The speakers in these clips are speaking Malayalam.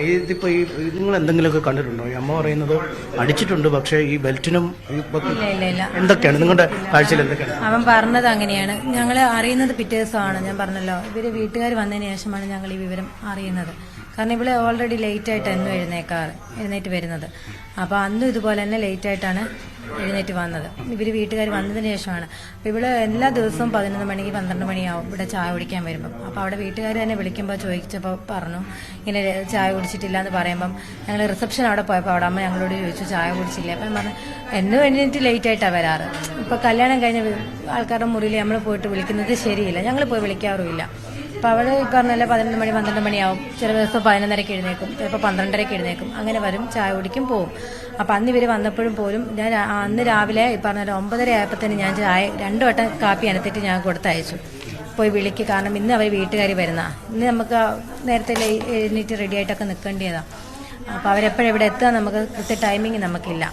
ഇതിപ്പോ ഈ നിങ്ങൾ എന്തെങ്കിലുമൊക്കെ കണ്ടിട്ടുണ്ടോ? ഈ അമ്മ പറയുന്നത് അടിച്ചിട്ടുണ്ട്, പക്ഷേ ഈ ബെൽറ്റിനും എന്തൊക്കെയാണ് നിങ്ങളുടെ കാഴ്ചയിൽ എന്തൊക്കെയാണ്? അവൻ പറഞ്ഞത് അങ്ങനെയാണ്. ഞങ്ങൾ അറിയുന്നത് പിറ്റേ ദിവസമാണ്. ഞാൻ പറഞ്ഞല്ലോ, ഇവര് വീട്ടുകാർ വന്നതിന് ശേഷമാണ് ഞങ്ങൾ ഈ വിവരം അറിയുന്നത്. കാരണം ഇവിടെ ഓൾറെഡി ലേറ്റ് ആയിട്ടായിരുന്നു എഴുന്നേറ്റ് വരുന്നത്. അപ്പോൾ അന്നും ഇതുപോലെ തന്നെ ലേറ്റ് ആയിട്ടാണ് എഴുന്നേറ്റ് വന്നത്. ഇവർ വീട്ടുകാർ വന്നതിന് ശേഷമാണ്. അപ്പോൾ ഇവിടെ എല്ലാ ദിവസവും 11 മണിക്ക് 12 മണിയാവും ഇവിടെ ചായ കുടിക്കാൻ വരുമ്പം. അപ്പോൾ അവിടെ വീട്ടുകാർ തന്നെ വിളിക്കുമ്പോൾ ചോദിച്ചപ്പോൾ പറഞ്ഞു ഇങ്ങനെ ചായ കുടിച്ചിട്ടില്ല എന്ന് പറയുമ്പം ഞങ്ങൾ റിസപ്ഷൻ അവിടെ പോയപ്പോൾ അവിടെ അമ്മ ഞങ്ങളോട് ചോദിച്ചു ചായ കുടിച്ചില്ല. അപ്പം പറഞ്ഞു എന്നും എഴുന്നേറ്റ് ലേറ്റ് ആയിട്ടാണ് വരാറ്. ഇപ്പോൾ കല്യാണം കഴിഞ്ഞ ആൾക്കാരുടെ മുറിയിൽ നമ്മൾ പോയിട്ട് വിളിക്കുന്നത് ശരിയില്ല. ഞങ്ങൾ പോയി വിളിക്കാറുമില്ല. അപ്പോൾ അവിടെ ഈ പറഞ്ഞല്ലേ 11 മണി 12 മണിയാവും. ചില ദിവസം 11:30 എഴുന്നേക്കും, ചിലപ്പോൾ 12:30 എഴുന്നേക്കും. അങ്ങനെ വരും, ചായ കുടിക്കും, പോവും. അപ്പം അന്ന് ഇവർ വന്നപ്പോഴും പോലും ഞാൻ അന്ന് രാവിലെ ഈ പറഞ്ഞ 9:30 ആയപ്പോഴത്തേന് ഞാൻ ചായ 2 വട്ടം കാപ്പി അനത്തിട്ട് ഞാൻ കൊടുത്തയച്ചു, പോയി വിളിക്ക്. കാരണം ഇന്ന് അവർ വീട്ടുകാർ വരുന്ന, ഇന്ന് നമുക്ക് നേരത്തെ എഴുന്നേറ്റ് റെഡി ആയിട്ടൊക്കെ നിൽക്കേണ്ടതാണ്. അപ്പോൾ അവരെപ്പോഴും ഇവിടെ എത്താൻ നമുക്ക് കൃത്യ ടൈമിങ് നമുക്കില്ല,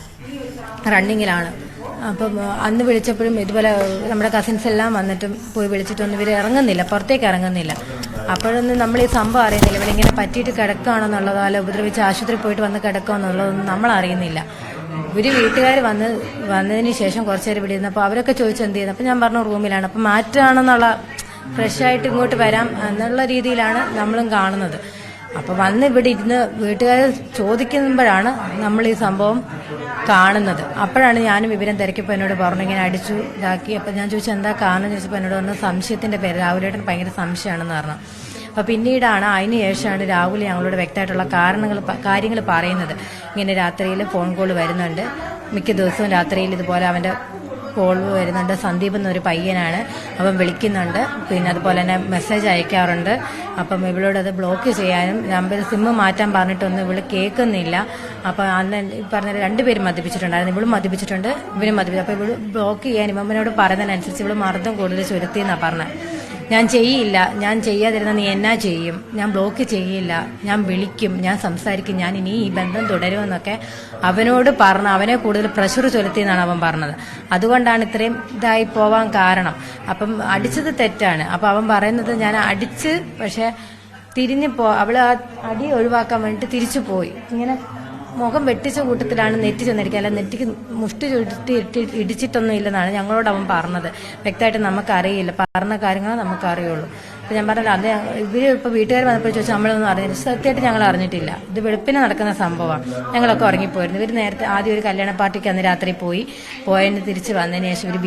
റണ്ണിങ്ങിലാണ്. അപ്പം അന്ന് വിളിച്ചപ്പോഴും ഇതുപോലെ നമ്മുടെ കസിൻസ് എല്ലാം വന്നിട്ടും പോയി വിളിച്ചിട്ടൊന്നും ഇവർ ഇറങ്ങുന്നില്ല, പുറത്തേക്ക് ഇറങ്ങുന്നില്ല. അപ്പോഴൊന്നും നമ്മൾ ഈ സംഭവം അറിയുന്നില്ല. ഇവരിങ്ങനെ പറ്റിയിട്ട് കിടക്കുകയാണെന്നുള്ളതോ അല്ല ഉപദ്രവിച്ച് ആശുപത്രിയിൽ പോയിട്ട് വന്ന് കിടക്കുകയെന്നുള്ളതൊന്നും നമ്മൾ അറിയുന്നില്ല. ഇവർ വീട്ടുകാർ വന്നതിന് ശേഷം കുറച്ച് നേരം ഇവിടെ ഇരുന്നപ്പോൾ അവരൊക്കെ ചോദിച്ചു എന്ത് ചെയ്യുന്നത്. അപ്പം ഞാൻ പറഞ്ഞു റൂമിലാണ്. അപ്പം മാറ്റാണെന്നുള്ള ഫ്രഷായിട്ട് ഇങ്ങോട്ട് വരാം എന്നുള്ള രീതിയിലാണ് നമ്മളും കാണുന്നത്. അപ്പോൾ വന്ന് ഇവിടെ ഇരുന്ന് വീട്ടുകാർ ചോദിക്കുമ്പോഴാണ് നമ്മൾ ഈ സംഭവം കാണുന്നത്. അപ്പോഴാണ് ഞാനും വിവരം തിരക്കിയപ്പോൾ എന്നോട് പറഞ്ഞു ഇങ്ങനെ അടിച്ചു ഇതാക്കി. അപ്പം ഞാൻ ചോദിച്ചു എന്താ കാരണം ചോദിച്ചപ്പോൾ എന്നോട് പറഞ്ഞു സംശയത്തിൻ്റെ പേര്, രാഹുലേട്ടൻ ഭയങ്കര സംശയമാണെന്ന് പറഞ്ഞു. അപ്പോൾ പിന്നീടാണ് അതിന് ശേഷമാണ് രാഹുൽ ഞങ്ങളോട് വ്യക്തമായിട്ടുള്ള കാര്യങ്ങൾ പറയുന്നത്. ഇങ്ങനെ രാത്രിയിൽ ഫോൺ കോൾ വരുന്നുണ്ട്, മിക്ക ദിവസവും രാത്രിയിൽ ഇതുപോലെ അവൻ്റെ കോൾ വരുന്നുണ്ട്. സന്ദീപ് എന്നൊരു പയ്യനാണ്, അവൻ വിളിക്കുന്നുണ്ട്, പിന്നെ അതുപോലെ തന്നെ മെസ്സേജ് അയക്കാറുണ്ട്. അപ്പം ഇവളോട് അത് ബ്ലോക്ക് ചെയ്യാനും നമ്പർ സിമ്മ് മാറ്റാൻ പറഞ്ഞിട്ടൊന്നും ഇവള് കേൾക്കുന്നില്ല. അപ്പം അന്ന് പറഞ്ഞ 2 പേരും മദ്യപിച്ചിട്ടുണ്ടായിരുന്നു, ഇവളും മദ്യപിച്ചിട്ടുണ്ട്, ഇവനും മദ്യപിച്ചു. അപ്പോൾ ഇവള് ബ്ലോക്ക് ചെയ്യാൻ ഇവനോട് പറയുന്നതിനനുസരിച്ച് ഇവള് മർദ്ദം കൂടുതൽ ചുരുത്തിയെന്നാണ് പറഞ്ഞത്. ഞാൻ ചെയ്യില്ല, ഞാൻ ചെയ്യാതിരുന്ന നീ എന്നാ ചെയ്യും, ഞാൻ ബ്ലോക്ക് ചെയ്യില്ല, ഞാൻ വിളിക്കും, ഞാൻ സംസാരിക്കും, ഞാൻ ഇനി ഈ ബന്ധം തുടരുമെന്നൊക്കെ അവനോട് പറഞ്ഞ് അവനെ കൂടുതൽ പ്രഷർ ചൊലുത്തിയെന്നാണ് അവൻ പറഞ്ഞത്. അതുകൊണ്ടാണ് ഇത്രയും ഇതായി പോവാൻ കാരണം. അപ്പം അടിച്ചത് തെറ്റാണ്. അപ്പം അവൻ പറയുന്നത് ഞാൻ അടിച്ച്, പക്ഷെ തിരിഞ്ഞ് അവൾ ആ അടി ഒഴിവാക്കാൻ വേണ്ടിയിട്ട് തിരിച്ചു പോയി. ഇങ്ങനെ മുഖം വെട്ടിച്ച കൂട്ടത്തിലാണ് നെറ്റി ചെന്നിരിക്കുക, അല്ല നെറ്റിക്ക് മുഷ്ടി ചുരുട്ടി ഇടിച്ചിട്ടൊന്നും ഇല്ലെന്നാണ് ഞങ്ങളോട് അവൻ പറഞ്ഞത്. വ്യക്തമായിട്ട് നമുക്കറിയില്ല, പറഞ്ഞ കാര്യങ്ങൾ നമുക്കറിയുള്ളൂ. അപ്പോൾ ഞാൻ പറഞ്ഞില്ല, അത് ഇവർ ഇപ്പോൾ വീട്ടുകാർ വന്നപ്പോൾ ചോദിച്ചാൽ നമ്മളൊന്നും അറിഞ്ഞില്ല. സത്യമായിട്ട് ഞങ്ങൾ അറിഞ്ഞിട്ടില്ല. ഇത് വെളുപ്പിന് നടക്കുന്ന സംഭവമാണ്. ഞങ്ങളൊക്കെ ഉറങ്ങിപ്പോയിരുന്നു. ഇവർ നേരത്തെ ആദ്യം ഒരു കല്യാണ പാർട്ടിക്ക് അന്ന് രാത്രി പോയതിന് തിരിച്ച് വന്നതിന് ശേഷം ഇവർ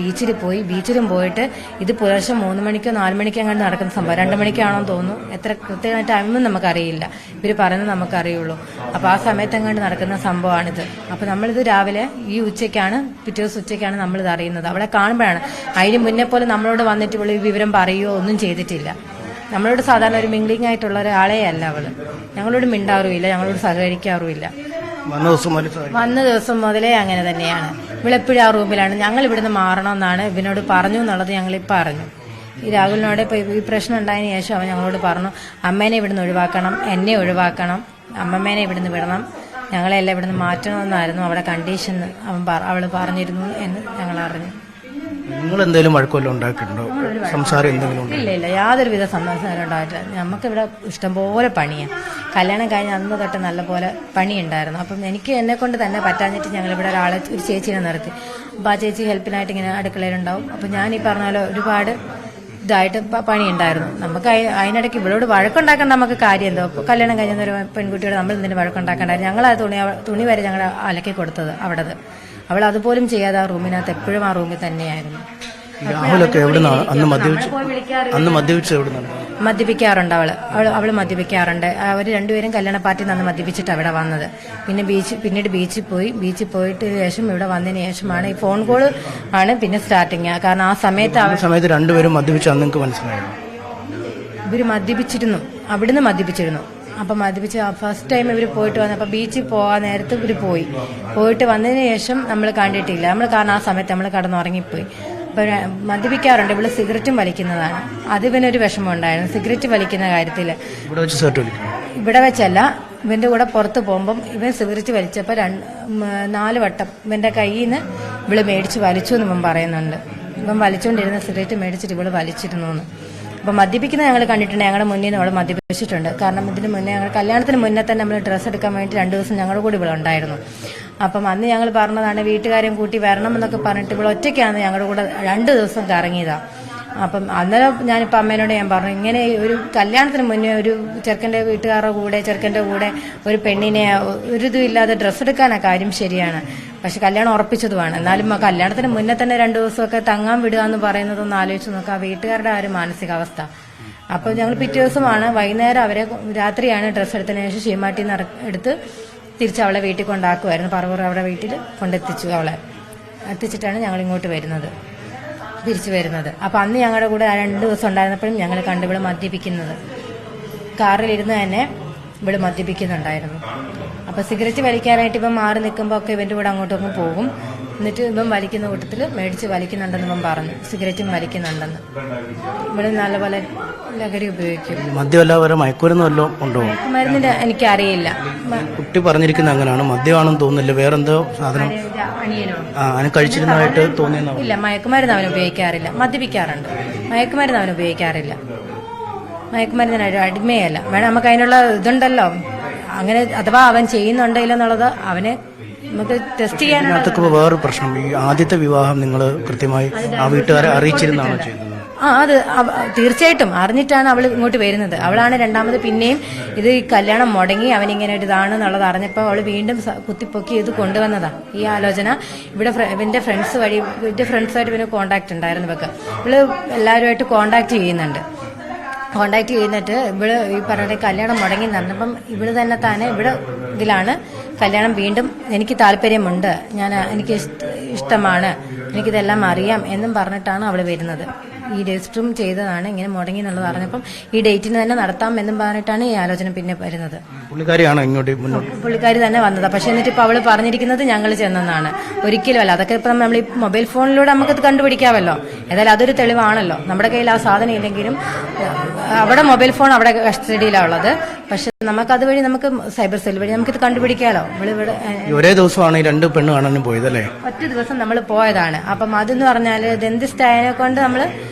ബീച്ചിലും പോയിട്ട് ഇത് പുലർച്ചെ 3 മണിക്കോ 4 മണിക്കോ അങ്ങോട്ട് നടക്കുന്ന സംഭവം. 2 മണിക്കാണോന്ന് തോന്നുന്നു. എത്ര കൃത്യമായ ടൈമൊന്നും നമുക്കറിയില്ല, ഇവർ പറയുന്നത് നമുക്കറിയുള്ളൂ. അപ്പോൾ ആ സമയത്ത് അങ്ങോട്ട് നടക്കുന്ന സംഭവമാണിത്. അപ്പോൾ നമ്മളിത് രാവിലെ ഈ പിറ്റേ ദിവസം ഉച്ചയ്ക്കാണ് നമ്മളിത് അറിയുന്നത്. അവളെ കാണുമ്പോഴാണ്. അതിന് മുന്നേ പോലെ നമ്മളോട് വന്നിട്ട് ഇവള് വിവരം പറയുകയോ ഒന്നും ചെയ്തിട്ടില്ല. നമ്മളോട് സാധാരണ ഒരു മിംഗ്ലിംഗ് ആയിട്ടുള്ള ഒരാളെ അല്ല അവള്. ഞങ്ങളോട് മിണ്ടാറുമില്ല, ഞങ്ങളോട് സഹകരിക്കാറുമില്ല. വന്ന ദിവസം മുതലേ അങ്ങനെ തന്നെയാണ്. ഇവളെപ്പോഴും ആ റൂമിലാണ്. ഞങ്ങൾ ഇവിടുന്ന് മാറണമെന്നാണ് ഇവനോട് പറഞ്ഞു എന്നുള്ളത് ഞങ്ങളിപ്പോൾ അറിഞ്ഞു. ഈ രാഹുലിനോട് ഇപ്പോൾ ഈ പ്രശ്നം ഉണ്ടായതിനു ശേഷം അവൻ ഞങ്ങളോട് പറഞ്ഞു അമ്മേനെ ഇവിടുന്ന് ഒഴിവാക്കണം, എന്നെ ഒഴിവാക്കണം, അമ്മമ്മേനെ ഇവിടുന്ന് വിടണം, ഞങ്ങളെല്ലാം ഇവിടുന്ന് മാറ്റണമെന്നായിരുന്നു അവിടെ കണ്ടീഷൻ അവള് പറഞ്ഞിരുന്നു എന്ന് ഞങ്ങൾ അറിഞ്ഞു. നിങ്ങൾ എന്തെങ്കിലും വഴക്കമല്ലോ ഉണ്ടാക്കിയിട്ടുണ്ടോ? സംസാരം എന്തെങ്കിലും? ഇല്ല, യാതൊരുവിധ സംസാരം ഉണ്ടായിട്ടില്ല. നമുക്കിവിടെ ഇഷ്ടംപോലെ പണിയാണ്. കല്യാണം കഴിഞ്ഞ് അന്ന് തൊട്ട് നല്ലപോലെ പണിയുണ്ടായിരുന്നു. അപ്പം എനിക്ക് എന്നെ കൊണ്ട് തന്നെ പറ്റാഞ്ഞിട്ട് ഞങ്ങളിവിടെ ഒരു ചേച്ചീനെ നിർത്തി. അപ്പോൾ ആ ചേച്ചി ഹെൽപ്പിനായിട്ട് ഇങ്ങനെ അടുക്കളയിലുണ്ടാവും. അപ്പം ഞാൻ ഈ പറഞ്ഞ പോലെ ഒരുപാട് ഇതായിട്ട് പണിയുണ്ടായിരുന്നു. നമുക്ക് അതിനിടയ്ക്ക് ഇവളോട് വഴക്കുണ്ടാക്കേണ്ട നമുക്ക് കാര്യം എന്തോ. കല്യാണം കഴിഞ്ഞ ഒരു പെൺകുട്ടിയോട് നമ്മൾ എന്തിനു വഴക്കുണ്ടാക്കേണ്ടായിരുന്നു. ഞങ്ങൾ ആ തുണി വരെ ഞങ്ങൾ അലക്കി കൊടുത്തത് അവിടത്. അവൾ അതുപോലും ചെയ്യാതെ ആ റൂമിനകത്ത് എപ്പോഴും ആ റൂമിൽ തന്നെയായിരുന്നു. മദ്യപിക്കാറുണ്ട് അവള് മദ്യപിക്കാറുണ്ട്. അവർ 2 പേരും കല്യാണ പാർട്ടിയിൽ നിന്ന് മദ്യപിച്ചിട്ട് അവിടെ വന്നത്. പിന്നീട് ബീച്ചിൽ പോയിട്ട് ശേഷം ഇവിടെ വന്നതിന് ശേഷമാണ് ഈ ഫോൺ കോൾ ആണ് പിന്നെ സ്റ്റാർട്ടിങ്. കാരണം ആ സമയത്ത് 2 പേരും മദ്യപിച്ചു. നിങ്ങൾക്ക് മനസ്സിലായിരുന്നു ഇവര് മദ്യപിച്ചിരുന്നു, അവിടുന്ന് മദ്യപിച്ചിരുന്നു. അപ്പം മദ്യപിച്ച് ഫസ്റ്റ് ടൈം ഇവർ പോയിട്ട് വന്നപ്പോൾ ബീച്ചിൽ പോകാൻ നേരത്ത് ഇവർ പോയിട്ട് വന്നതിന് ശേഷം നമ്മൾ കണ്ടിട്ടില്ല. കാരണം ആ സമയത്ത് നമ്മൾ കടന്നുറങ്ങിപ്പോയി. അപ്പോൾ മദ്യപിക്കാറുണ്ട്. ഇവള് സിഗരറ്റും വലിക്കുന്നതാണ്. അത് ഇവനൊരു വിഷമം ഉണ്ടായിരുന്നു, സിഗരറ്റ് വലിക്കുന്ന കാര്യത്തിൽ. ഇവിടെ വെച്ചല്ല, ഇവന്റെ കൂടെ പുറത്ത് പോകുമ്പം ഇവൻ സിഗരറ്റ് വലിച്ചപ്പോൾ 4 വട്ടം ഇവന്റെ കയ്യിൽ നിന്ന് ഇവള് മേടിച്ച് വലിച്ചു എന്ന് ഇവൻ പറയുന്നുണ്ട്. ഇവൻ വലിച്ചുകൊണ്ടിരുന്ന സിഗരറ്റ് മേടിച്ചിട്ട് ഇവള് വലിച്ചിരുന്നു എന്ന്. അപ്പോൾ മദ്യപിക്കുന്നത് ഞങ്ങൾ കണ്ടിട്ടുണ്ട്. ഞങ്ങളുടെ മുന്നിൽ നിന്ന് അവൾ മദ്യപിച്ചിട്ടുണ്ട്. കാരണം ഇതിന് മുന്നേ ഞങ്ങൾ കല്യാണത്തിന് മുന്നേ തന്നെ നമ്മൾ ഡ്രസ്സ് എടുക്കാൻ വേണ്ടി 2 ദിവസം ഞങ്ങളുടെ കൂടെ ഇവിടെ ഉണ്ടായിരുന്നു. അപ്പം അന്ന് ഞങ്ങൾ പറഞ്ഞതാണ് വീട്ടുകാരെയും കൂട്ടി വരണം എന്നൊക്കെ പറഞ്ഞിട്ട് ഇവിടെ ഒറ്റയ്ക്കാണ് ഞങ്ങളുടെ കൂടെ 2 ദിവസം കറങ്ങിയതാണ്. അപ്പം അന്നേരം ഞാനിപ്പോൾ അമ്മേനോട് ഞാൻ പറഞ്ഞു, ഇങ്ങനെ ഒരു കല്യാണത്തിന് മുന്നേ ഒരു ചെറുക്കൻ്റെ വീട്ടുകാരുടെ കൂടെ ചെറുക്കൻ്റെ കൂടെ ഒരു പെണ്ണിനെ ഒരു ഇതും ഇല്ലാതെ ഡ്രസ്സ് എടുക്കാനാണ് കാര്യം ശരിയാണ്. പക്ഷെ കല്യാണം ഉറപ്പിച്ചതുമാണ്. എന്നാലും ആ കല്യാണത്തിന് മുന്നേ തന്നെ 2 ദിവസമൊക്കെ തങ്ങാൻ വിടുക എന്ന് പറയുന്നതൊന്ന് ആലോചിച്ച് നോക്കുക, ആ വീട്ടുകാരുടെ ആ ഒരു മാനസികാവസ്ഥ. അപ്പോൾ ഞങ്ങൾ പിറ്റേ ദിവസമാണ് വൈകുന്നേരം അവരെ രാത്രിയാണ് ഡ്രസ്സ് എടുത്തതിന് ശേഷം ശീമാട്ടിൽ നിന്ന് എടുത്ത് തിരിച്ച് അവളെ വീട്ടിൽ കൊണ്ടാക്കുമായിരുന്നു. പറവൂർ അവിടെ വീട്ടിൽ കൊണ്ടെത്തിച്ചു. അവളെ എത്തിച്ചിട്ടാണ് ഞങ്ങൾ ഇങ്ങോട്ട് തിരിച്ചു വരുന്നത്. അപ്പം അന്ന് ഞങ്ങളുടെ കൂടെ 2 ദിവസം ഉണ്ടായിരുന്നപ്പോഴും ഞങ്ങൾ കണ്ടു ഇവിടെ മദ്യപിക്കുന്നത്. കാറിലിരുന്ന് തന്നെ ഇവിടെ മദ്യപിക്കുന്നുണ്ടായിരുന്നു. അപ്പോൾ സിഗരറ്റ് വലിക്കാനായിട്ട് ഇപ്പം മാറി നിൽക്കുമ്പോൾ ഒക്കെ ഇവൻ്റെ കൂടെ അങ്ങോട്ടൊക്കെ പോകും. എന്നിട്ട് ഇവൻ വലിക്കുന്ന കൂട്ടത്തിൽ മേടിച്ച് വലിക്കുന്നുണ്ടെന്ന് ഇവൻ പറഞ്ഞു. സിഗരറ്റും വലിക്കുന്നുണ്ടെന്ന്. ഇവിടെ നല്ലപോലെ ലഹരി ഉപയോഗിക്കും. മദ്യമല്ല മയക്കുമരുന്ന് വല്ലതും ഉണ്ടോ? മയക്കുമരുന്നിന്റെ എനിക്കറിയില്ല. കുട്ടി പറഞ്ഞിരിക്കുന്നത് അങ്ങനെയാണ്. മദ്യമാണെന്ന് തോന്നുന്നില്ല, വേറെന്തോ സാധനം അവന് കഴിച്ചിരുന്നതായിട്ട് തോന്നിയെന്നോ? ഇല്ല, മയക്കുമരുന്ന് അവൻ ഉപയോഗിക്കാറില്ല. മദ്യപിക്കാറുണ്ട്, മയക്കുമരുന്ന് അവൻ ഉപയോഗിക്കാറില്ല. മയക്കുമരുന്നിന് അടിമയല്ല. വേണം നമുക്ക് അതിനുള്ള ഇതുണ്ടല്ലോ. അങ്ങനെ അഥവാ അവൻ ചെയ്യുന്നുണ്ടെങ്കിലെന്നുള്ളത് അവനെ നമുക്ക് ടെസ്റ്റ് ചെയ്യാൻ. വേറൊരു പ്രശ്നം, ഈ ആദ്യത്തെ വിവാഹം നിങ്ങൾ കൃത്യമായി ആ വീട്ടുകാരെ അറിയിച്ചിരുന്നാണോ ചെയ്തത്? അത് തീർച്ചയായിട്ടും അറിഞ്ഞിട്ടാണ് അവൾ ഇങ്ങോട്ട് വരുന്നത്. അവളാണ് രണ്ടാമത് പിന്നെയും ഇത് ഈ കല്യാണം മുടങ്ങി അവനിങ്ങനെ ഒരു ഇതാണെന്നുള്ളത് അറിഞ്ഞപ്പോൾ അവൾ വീണ്ടും കുത്തിപ്പൊക്കി ഇത് കൊണ്ടുവന്നതാ ഈ ആലോചന. ഇവിടെ ഇവന്റെ ഫ്രണ്ട്സായിട്ട് പിന്നെ കോണ്ടാക്ട് ഉണ്ടായിരുന്നു. ഇവക്ക് ഇവള് എല്ലാവരുമായിട്ട് കോണ്ടാക്ട് ചെയ്യുന്നുണ്ട്. കോണ്ടാക്ട് ചെയ്യുന്നിട്ട് ഇവള് ഈ പറഞ്ഞ കല്യാണം മുടങ്ങി നടന്നപ്പം ഇവള് തന്നെ ഇവിടെ ഇതിലാണ് കല്യാണം വീണ്ടും എനിക്ക് താല്പര്യമുണ്ട്, എനിക്ക് ഇഷ്ടമാണ്, എനിക്കിതെല്ലാം അറിയാം എന്നും പറഞ്ഞിട്ടാണ് അവൾ വരുന്നത്. ഈ രജിസ്റ്ററും ചെയ്തതാണ് ഇങ്ങനെ മുടങ്ങി എന്നുള്ളത് അറിഞ്ഞപ്പം ഈ ഡേറ്റിന് തന്നെ നടത്താം എന്നും പറഞ്ഞിട്ടാണ് ഈ ആലോചന പിന്നെ വരുന്നത്. പുള്ളിക്കാരി തന്നെ വന്നത്. പക്ഷെ എന്നിട്ട് ഇപ്പൊ അവള് പറഞ്ഞിരിക്കുന്നത് ഞങ്ങൾ ചെന്നെന്നാണ്. ഒരിക്കലും അല്ല. അതൊക്കെ ഇപ്പൊ നമ്മൾ ഈ മൊബൈൽ ഫോണിലൂടെ നമുക്കത് കണ്ടുപിടിക്കാമല്ലോ. ഏതായാലും അതൊരു തെളിവാണല്ലോ. നമ്മുടെ കയ്യിൽ ആ സാധനം ഇല്ലെങ്കിലും അവിടെ മൊബൈൽ ഫോൺ അവിടെ കസ്റ്റഡിയിലാണ് ഉള്ളത്. പക്ഷെ നമുക്കത് വഴി നമുക്ക് സൈബർ സെൽ വഴി നമുക്കിത് കണ്ടുപിടിക്കാമല്ലോ. ഇവിടെ ഒരേ ദിവസമാണ് ഈ 2 പെണ്ണ് കാണാനും പോയതല്ലേ? ഒറ്റ ദിവസം നമ്മൾ പോയതാണ്. അപ്പം അതെന്ന് പറഞ്ഞാല് ദന്തിസ്ഥായനെ കൊണ്ട് നമ്മൾ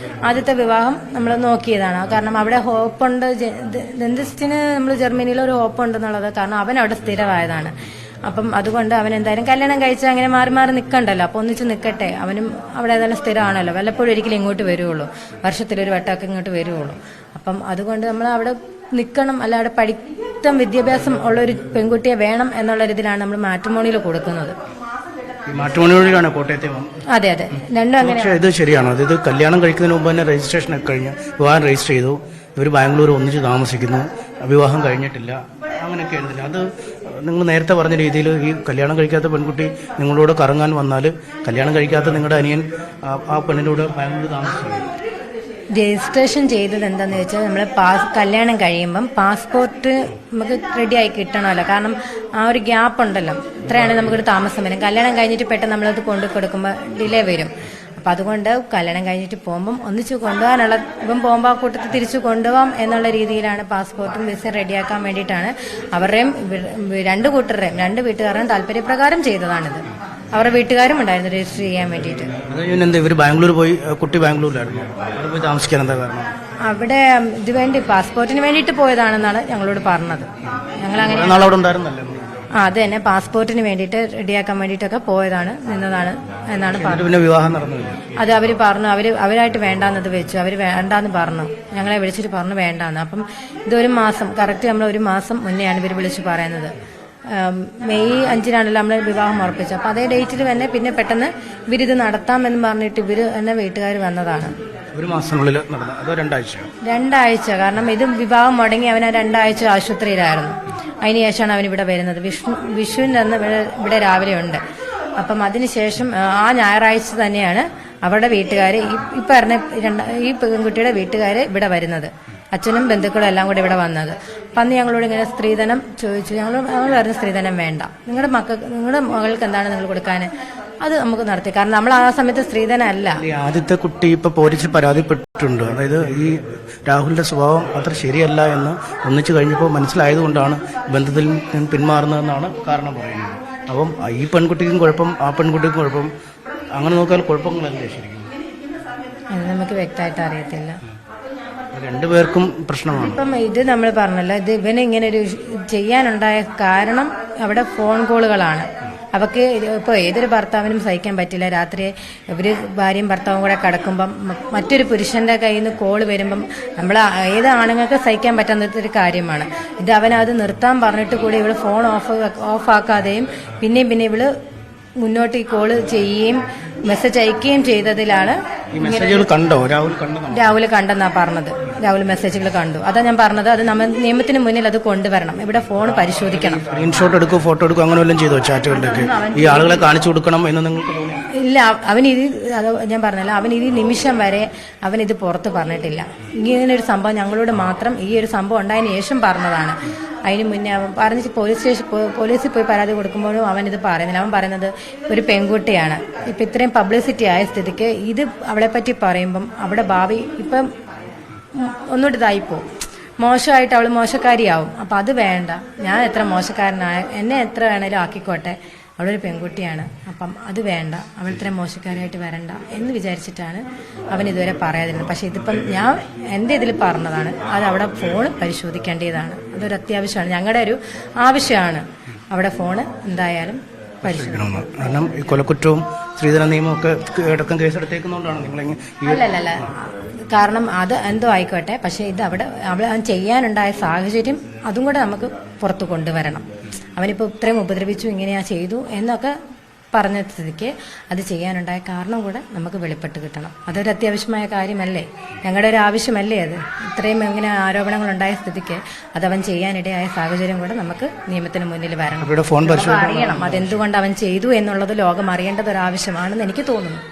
ആദ്യത്തെ വിവാഹം നമ്മൾ നോക്കിയതാണ്. കാരണം അവിടെ ഹോപ്പുണ്ട്, ദന്തിസ്റ്റിന് നമ്മൾ ജർമ്മനിയിൽ ഒരു ഹോപ്പുണ്ടെന്നുള്ളത്. കാരണം അവൻ അവിടെ സ്ഥിരമായതാണ്. അപ്പം അതുകൊണ്ട് അവൻ എന്തായാലും കല്യാണം കഴിച്ചാൽ അങ്ങനെ മാറി മാറി നിൽക്കണ്ടല്ലോ. അപ്പോൾ ഒന്നിച്ച് നിൽക്കട്ടെ. അവനും അവിടെ ഏതായാലും സ്ഥിരമാണല്ലോ. വല്ലപ്പോഴും ഒരിക്കലും ഇങ്ങോട്ട് വരുവുള്ളൂ, വർഷത്തിലൊരു വട്ടമൊക്കെ ഇങ്ങോട്ട് വരുവുള്ളൂ. അപ്പം അതുകൊണ്ട് നമ്മൾ അവിടെ നിൽക്കണം. അല്ല, അവിടെ വിദ്യാഭ്യാസം ഉള്ളൊരു പെൺകുട്ടിയെ വേണം എന്നുള്ളൊരിതിലാണ് നമ്മൾ മാട്രിമോണിയിൽ കൊടുക്കുന്നത്. മാട്രിമോണിയിലാണ് കോട്ടയത്തെ? അതെ അതെ, രണ്ടും അങ്ങനെ. പക്ഷേ ഇത് ശരിയാണോ? ഇത് കല്യാണം കഴിക്കുന്നതിന് മുമ്പ് തന്നെ രജിസ്ട്രേഷൻ ഒക്കെ കഴിഞ്ഞ് വിവാഹം രജിസ്റ്റർ ചെയ്തു, ഇവർ ബാംഗ്ലൂർ ഒന്നിച്ച് താമസിക്കുന്നു, വിവാഹം കഴിഞ്ഞിട്ടില്ല, അങ്ങനെയൊക്കെ എഴുതില്ല. അത് നിങ്ങൾ നേരത്തെ പറഞ്ഞ രീതിയിൽ ഈ കല്യാണം കഴിക്കാത്ത പെൺകുട്ടി നിങ്ങളോട് കറങ്ങാൻ വന്നാൽ കല്യാണം കഴിക്കാത്ത നിങ്ങളുടെ അനിയൻ ആ പെണ്ണിനോട് ബാംഗ്ലൂർ താമസിക്കുന്നു. രജിസ്ട്രേഷൻ ചെയ്തത് എന്താണെന്ന് വെച്ചാൽ നമ്മൾ കല്യാണം കഴിയുമ്പം പാസ്പോർട്ട് നമുക്ക് റെഡിയായി കിട്ടണമല്ലോ. കാരണം ആ ഒരു ഗ്യാപ്പ് ഉണ്ടല്ലോ, ഇത്രയാണെങ്കിൽ നമുക്കൊരു താമസം വരും. കല്യാണം കഴിഞ്ഞിട്ട് പെട്ടെന്ന് നമ്മളത് കൊണ്ടു കൊടുക്കുമ്പോൾ ഡിലേ വരും. അപ്പം അതുകൊണ്ട് കല്യാണം കഴിഞ്ഞിട്ട് പോകുമ്പം ഒന്നിച്ച് കൊണ്ടുപോകാനുള്ള ഇപ്പം പോകുമ്പോൾ ആ കൂട്ടത്തിൽ തിരിച്ചു കൊണ്ടുപോകാം എന്നുള്ള രീതിയിലാണ് പാസ്പോർട്ടും വിസ റെഡിയാക്കാൻ വേണ്ടിയിട്ടാണ് അവരുടെയും 2 കൂട്ടരുടെയും 2 വീട്ടുകാരുടെയും താല്പര്യപ്രകാരം ചെയ്തതാണിത്. അവരുടെ വീട്ടുകാരും ഉണ്ടായിരുന്നു രജിസ്റ്റർ ചെയ്യാൻ വേണ്ടിയിട്ട്. ഇവർ ബാംഗ്ലൂർ പോയി, കുട്ടി ബാംഗ്ലൂരിലായിരുന്നു, അവിടെ പോയി താമസിക്കാൻ എന്താ കാരണം? അവിടെ ഇതുവേണ്ടി പാസ്പോർട്ടിന് വേണ്ടിയിട്ട് പോയതാണെന്നാണ് ഞങ്ങളോട് പറഞ്ഞത്. ഞങ്ങൾ അങ്ങനെ അത് തന്നെ പാസ്പോർട്ടിന് വേണ്ടിയിട്ട് റെഡിയാക്കാൻ വേണ്ടിയിട്ടൊക്കെ നിന്നതാണ് എന്നാണ് പറഞ്ഞത്. അത് അവർ പറഞ്ഞു അവരായിട്ട് വേണ്ടാന്നത് വെച്ചു. അവർ വേണ്ടാന്ന് പറഞ്ഞു, ഞങ്ങളെ വിളിച്ചിട്ട് പറഞ്ഞു വേണ്ടാന്ന്. അപ്പം ഇതൊരു മാസം കറക്റ്റ് നമ്മൾ 1 മാസം മുന്നെയാണ് ഇവർ വിളിച്ച് പറയുന്നത്. മെയ് 5-നാണല്ലോ നമ്മൾ വിവാഹം ഉറപ്പിച്ചത്. അപ്പം അതേ ഡേറ്റിൽ തന്നെ പിന്നെ പെട്ടെന്ന് ഇവരിത് നടത്താമെന്ന് പറഞ്ഞിട്ട് ഇവർ തന്നെ വീട്ടുകാർ വന്നതാണ്. 1 മാസത്തിനുള്ളിൽ നടന്നു? അതോ 2 ആഴ്ച? കാരണം ഇത് വിവാഹം മുടങ്ങി അവൻ 2 ആഴ്ച ആശുപത്രിയിലായിരുന്നു. അതിനുശേഷമാണ് അവൻ ഇവിടെ വരുന്നത്. വിഷുവിൻ്റെ അന്ന് ഇവിടെ രാവിലെ ഉണ്ട്. അപ്പം അതിനുശേഷം ആ ഞായറാഴ്ച തന്നെയാണ് അവരുടെ വീട്ടുകാർ ഈ പറഞ്ഞ ഈ പെൺകുട്ടിയുടെ വീട്ടുകാർ ഇവിടെ വരുന്നത്. അച്ഛനും ബന്ധുക്കളും എല്ലാം കൂടെ ഇവിടെ വന്നത്. അപ്പം അന്ന് ഞങ്ങളോട് ഇങ്ങനെ സ്ത്രീധനം ചോദിച്ചു. ഞങ്ങൾ പറഞ്ഞ സ്ത്രീധനം വേണ്ട, നിങ്ങളുടെ മകൾക്ക് എന്താണ് നിങ്ങൾ കൊടുക്കാൻ, അത് നമുക്ക് നടത്തി. കാരണം നമ്മൾ ആ സമയത്ത് സ്ത്രീധനം അല്ല. ആദ്യത്തെ കുട്ടി ഇപ്പൊ പോലീസിൽ പരാതിപ്പെട്ടിട്ടുണ്ട്. അതായത് ഈ രാഹുലിന്റെ സ്വഭാവം അത്ര ശരിയല്ല എന്ന് ഒന്നിച്ചു കഴിഞ്ഞപ്പോൾ മനസ്സിലായതുകൊണ്ടാണ് ബന്ധത്തിൽ പിന്മാറുന്നതെന്നാണ് കാരണം പറയുന്നത്. അപ്പം ഈ പെൺകുട്ടിക്കും കുഴപ്പം, ആ പെൺകുട്ടിക്കും കുഴപ്പം, അങ്ങനെ നോക്കിയാൽ കുഴപ്പങ്ങളല്ലേ ശരിക്കും? അത് നമുക്ക് വ്യക്തമായിട്ട് അറിയത്തില്ല. രണ്ടുപേർക്കും പ്രശ്നമാണ്. ഇപ്പം ഇത് നമ്മൾ പറഞ്ഞല്ലോ, ഇത് ഇവന് ഇങ്ങനെ ഒരു ചെയ്യാനുണ്ടായ കാരണം അവിടെ ഫോൺ കോളുകളാണ്. അവർക്ക് ഇപ്പോൾ ഏതൊരു ഭർത്താവിനും സഹിക്കാൻ പറ്റില്ല. രാത്രി ഇവർ ഭാര്യയും ഭർത്താവും കൂടെ കിടക്കുമ്പം മറ്റൊരു പുരുഷന്റെ കയ്യിൽ നിന്ന് കോള് വരുമ്പം നമ്മൾ ഏത് ആണുങ്ങൾക്ക് സഹിക്കാൻ പറ്റാത്തൊരു കാര്യമാണ് ഇത്. അവനത് നിർത്താൻ പറഞ്ഞിട്ട് കൂടി ഇവള് ഫോൺ ഓഫാക്കാതെയും പിന്നെ ഇവള് മുന്നോട്ട് ഈ കോള് ചെയ്യുകയും മെസ്സേജ് അയക്കുകയും ചെയ്തതിലാണ്. രാഹുൽ കണ്ടെന്നാ പറഞ്ഞത്. രാഹുൽ മെസ്സേജുകൾ കണ്ടു. അതാ ഞാൻ പറഞ്ഞത്, അത് നമ്മൾ നിയമത്തിന് മുന്നിൽ അത് കൊണ്ടുവരണം. ഇവിടെ ഫോൺ പരിശോധിക്കണം. സ്ക്രീൻഷോട്ട് എടുക്കും, ഫോട്ടോ എടുക്കും, അങ്ങനെ വല്ലതും ചെയ്തോ? ചാറ്റുകളിലൊക്കെ ഈ ആളുകളെ കാണിച്ചു കൊടുക്കണം എന്ന് നിങ്ങൾക്ക് തോന്നി? ഇല്ല, അവനിത് അത് ഞാൻ പറഞ്ഞല്ലോ, അവനിത് നിമിഷം വരെ അവനിത് പുറത്ത് പറഞ്ഞിട്ടില്ല. ഇങ്ങനെ ഒരു സംഭവം ഞങ്ങളോട് മാത്രം ഈ ഒരു സംഭവം ഉണ്ടായതിനു ശേഷം പറഞ്ഞതാണ്. അതിന് മുന്നേ അവൻ പറഞ്ഞ് പോലീസിൽ പോയി പരാതി കൊടുക്കുമ്പോഴും അവനിത് പറയുന്നില്ല. അവൻ പറയുന്നത് ഒരു പെൺകുട്ടിയാണ്. ഇപ്പം ഇത്രയും പബ്ലിസിറ്റി ആയ സ്ഥിതിക്ക് ഇത് അവളെ പറ്റി പറയുമ്പം അവിടെ ഭാവി ഇപ്പം ഒന്നുകൂടി ഇതായിപ്പോവും. മോശമായിട്ട് അവൾ മോശക്കാരിയാവും. അപ്പം അത് വേണ്ട. ഞാൻ എത്ര മോശക്കാരനായ എന്നെ എത്ര വേണേലും ആക്കിക്കോട്ടെ, അവളൊരു പെൺകുട്ടിയാണ്. അപ്പം അത് വേണ്ട, അവൾ ഇത്രയും മോശക്കാരായിട്ട് വരണ്ട എന്ന് വിചാരിച്ചിട്ടാണ് അവൻ ഇതുവരെ പറയാതിരുന്നത്. പക്ഷെ ഇതിപ്പം ഞാൻ എൻ്റെ ഇതിൽ പറഞ്ഞതാണ്, അത് അവിടെ ഫോൺ പരിശോധിക്കേണ്ടതാണ്. അതൊരു അത്യാവശ്യമാണ്, ഞങ്ങളുടെ ഒരു ആവശ്യമാണ്. അവിടെ ഫോൺ എന്തായാലും പരിശോധിക്കണം. കാരണം ഈ കൊലക്കുറ്റവും സ്ത്രീധന നിയമവും ഒക്കെ അടക്കം കേസെടുത്തേക്കുന്നതുകൊണ്ടാണ് നിങ്ങൾ അല്ലല്ല. കാരണം അത് എന്തോ ആയിക്കോട്ടെ, പക്ഷെ ഇത് അവിടെ ചെയ്യാനുണ്ടായ സാഹചര്യം അതും കൂടെ നമുക്ക് പുറത്തു കൊണ്ടുവരണം. അവനിപ്പോൾ ഇത്രയും ഉപദ്രവിച്ചു, ഇങ്ങനെയാ ചെയ്തു എന്നൊക്കെ പറഞ്ഞ സ്ഥിതിക്ക് അത് ചെയ്യാനുണ്ടായ കാരണം കൂടെ നമുക്ക് വെളിപ്പെട്ട് കിട്ടണം. അതൊരു അത്യാവശ്യമായ കാര്യമല്ലേ, ഞങ്ങളുടെ ഒരു ആവശ്യമല്ലേ അത്. ഇത്രയും ഇങ്ങനെ ആരോപണങ്ങൾ ഉണ്ടായ സ്ഥിതിക്ക് അതവൻ ചെയ്യാനിടയായ സാഹചര്യം കൂടെ നമുക്ക് നിയമത്തിന് മുന്നിൽ വരണം. അറിയണം അതെന്തുകൊണ്ട് അവൻ ചെയ്തു എന്നുള്ളത് ലോകം അറിയേണ്ടത് ഒരു ആവശ്യമാണെന്ന് എനിക്ക് തോന്നുന്നു.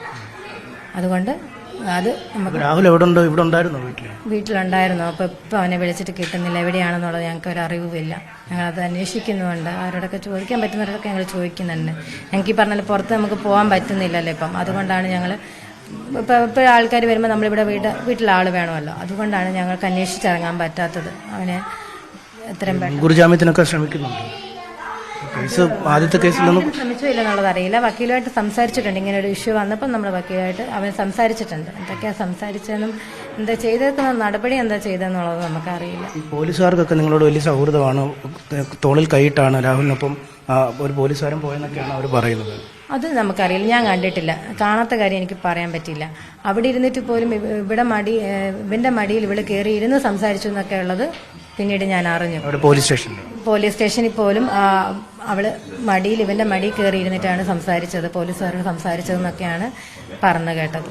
അതുകൊണ്ട് അത് നമുക്ക് രാഹുൽ എവിടെ ഉണ്ട്? ഇവിടെ ഉണ്ടായിരുന്നു, വീട്ടിലുണ്ടായിരുന്നു. അപ്പോൾ ഇപ്പം അവനെ വിളിച്ചിട്ട് കിട്ടുന്നില്ല. എവിടെയാണെന്നുള്ളത് ഞങ്ങൾക്ക് ഒരു അറിവുമില്ല. ഞങ്ങളത് അന്വേഷിക്കുന്നുണ്ട്. ആരോടൊക്കെ ചോദിക്കാൻ പറ്റുന്നവരോടൊക്കെ ഞങ്ങൾ ചോദിക്കുന്നുണ്ട്. ഞങ്ങൾക്ക് ഈ പറഞ്ഞാൽ പുറത്ത് നമുക്ക് പോകാൻ പറ്റുന്നില്ലല്ലോ ഇപ്പം. അതുകൊണ്ടാണ് ഞങ്ങൾ ഇപ്പോൾ ആൾക്കാർ വരുമ്പോൾ നമ്മളിവിടെ വീട്ടിലാൾ വേണമല്ലോ. അതുകൊണ്ടാണ് ഞങ്ങൾക്ക് അന്വേഷിച്ചിറങ്ങാൻ പറ്റാത്തത്. അവനെ എത്രയും പെട്ടെന്ന് ജാമ്യത്തിനൊക്കെ ശ്രമിക്കുന്നുണ്ട്. ആദ്യത്തെ കേസിലൊന്നും ശ്രമിച്ചോ ഇല്ലെന്നുള്ളത് അറിയില്ല. വക്കീലുമായിട്ട് സംസാരിച്ചിട്ടുണ്ട്. ഇങ്ങനെ ഒരു ഇഷ്യൂ വന്നപ്പോൾ നമ്മൾ വക്കീലുമായിട്ട് അവൻ സംസാരിച്ചിട്ടുണ്ട്. എന്തൊക്കെയാണ് സംസാരിച്ചതെന്നും എന്താ ചെയ്തേക്കുന്ന നടപടി എന്താ ചെയ്തതെന്നുള്ളത് നമുക്കറിയില്ല. പോലീസുകാർക്കൊക്കെ നിങ്ങളോട് വലിയ സൗഹൃദമാണ്, തോളിൽ കൈയിട്ടാണ് രാഹുലിനൊപ്പം ഒരു പോലീസുകാരൻ പോയെന്നൊക്കെയാണ് അവർ പറയുന്നത്. അത് നമുക്കറിയില്ല, ഞാൻ കണ്ടിട്ടില്ല. കാണാത്ത കാര്യം എനിക്ക് പറയാൻ പറ്റില്ല. അവിടെ ഇരുന്നിട്ട് പോലും ഇവന്റെ മടിയിൽ ഇവിടെ കയറി ഇരുന്ന് സംസാരിച്ചു എന്നൊക്കെ ഉള്ളത് പിന്നീട് ഞാൻ അറിഞ്ഞു. പോലീസ് സ്റ്റേഷനിൽ പോലും അവള് ഇവന്റെ മടിയിൽ കയറി ഇരുന്നിട്ടാണ് സംസാരിച്ചത്, പോലീസുകാരോട് സംസാരിച്ചതെന്നൊക്കെയാണ് പറഞ്ഞു കേട്ടത്.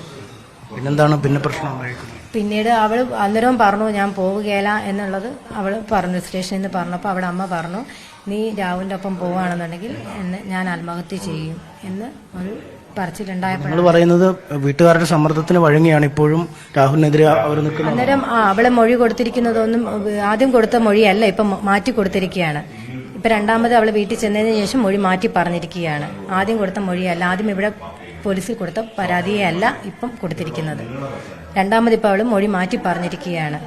പിന്നെന്താണ് പിന്നെ പ്രശ്നം? പിന്നീട് അവൾ അന്നേരവും പറഞ്ഞു ഞാൻ പോവുകയില്ല എന്നുള്ളത് അവൾ പറഞ്ഞു. സ്റ്റേഷനിൽ നിന്ന് പറഞ്ഞപ്പോൾ അവിടെ അമ്മ പറഞ്ഞു, നീ രാഹുലിൻ്റെ ഒപ്പം പോവുകയാണെന്നുണ്ടെങ്കിൽ ഞാൻ ആത്മഹത്യ ചെയ്യും എന്ന് ഒരു പറച്ചിലുണ്ടായപ്പോൾ പറയുന്നത് വീട്ടുകാരുടെ സമ്മർദ്ദത്തിന് വഴങ്ങിയാണ് ഇപ്പോഴും രാഹുലിനെതിരെ അവർ നിൽക്കുന്നത്. അന്നേരം അവളെ മൊഴി കൊടുത്തിരിക്കുന്നതൊന്നും ആദ്യം കൊടുത്ത മൊഴിയല്ല, ഇപ്പം മാറ്റി കൊടുത്തിരിക്കുകയാണ്. ഇപ്പം രണ്ടാമത് അവൾ വീട്ടിൽ ചെന്നതിന് ശേഷം മൊഴി മാറ്റി പറഞ്ഞിരിക്കുകയാണ്. ആദ്യം കൊടുത്ത മൊഴിയല്ല, ആദ്യം ഇവിടെ പോലീസിൽ കൊടുത്ത പരാതിയെ അല്ല ഇപ്പം കൊടുത്തിരിക്കുന്നത്. രണ്ടാമത് ഇപ്പോൾ അവൾ മൊഴി മാറ്റി പറഞ്ഞിരിക്കുകയാണ്.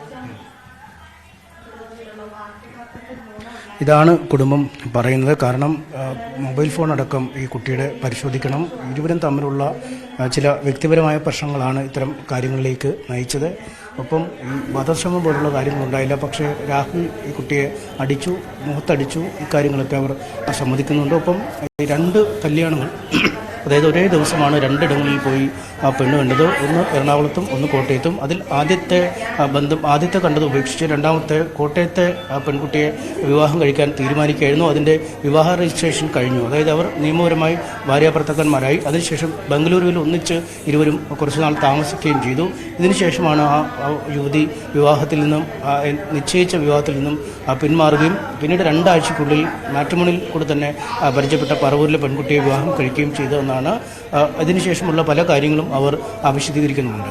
ഇതാണ് കുടുംബം പറയുന്നത്. കാരണം മൊബൈൽ ഫോൺ അടക്കം ഈ കുട്ടിയുടെ പരിശോധിക്കണം. ഇരുവരും തമ്മിലുള്ള ചില വ്യക്തിപരമായ പ്രശ്നങ്ങളാണ് ഇത്തരം കാര്യങ്ങളിലേക്ക് നയിച്ചത്. ഒപ്പം ഈ വധശ്രമം പോലുള്ള കാര്യങ്ങളുണ്ടായില്ല. പക്ഷേ രാഹുൽ ഈ കുട്ടിയെ അടിച്ചു, മുഖത്തടിച്ചു, ഇക്കാര്യങ്ങളൊക്കെ അവർ സമ്മതിക്കുന്നുണ്ട്. ഒപ്പം 2 കല്യാണങ്ങൾ, അതായത് ഒരേ ദിവസമാണ് 2 ഇടങ്ങളിൽ പോയി ആ പെണ്ണ് കണ്ടത്. ഒന്ന് എറണാകുളത്തും ഒന്ന് കോട്ടയത്തും. അതിൽ ആദ്യത്തെ കണ്ടത് ഉപേക്ഷിച്ച് രണ്ടാമത്തെ കോട്ടയത്തെ ആ പെൺകുട്ടിയെ വിവാഹം കഴിക്കാൻ തീരുമാനിക്കുകയായിരുന്നു. അതിൻ്റെ വിവാഹ രജിസ്ട്രേഷൻ കഴിഞ്ഞു. അതായത് അവർ നിയമപരമായി ഭാര്യാഭർത്താക്കന്മാരായി. അതിനുശേഷം ബംഗളൂരുവിൽ ഒന്നിച്ച് ഇരുവരും കുറച്ചുനാൾ താമസിക്കുകയും ചെയ്തു. ഇതിനുശേഷമാണ് ആ യുവതി വിവാഹത്തിൽ നിന്നും നിശ്ചയിച്ച വിവാഹത്തിൽ നിന്നും പിന്മാറുകയും പിന്നീട് 2 ആഴ്ചയ്ക്കുള്ളിൽ മാട്രിമോണിയിൽ കൂടെ തന്നെ പരിചയപ്പെട്ട പറവൂരിലെ പെൺകുട്ടിയെ വിവാഹം കഴിക്കുകയും ചെയ്തതെന്നാണ്. അതിനുശേഷമുള്ള പല കാര്യങ്ങളും അവർ വിശദീകരിക്കുന്നുണ്ട്.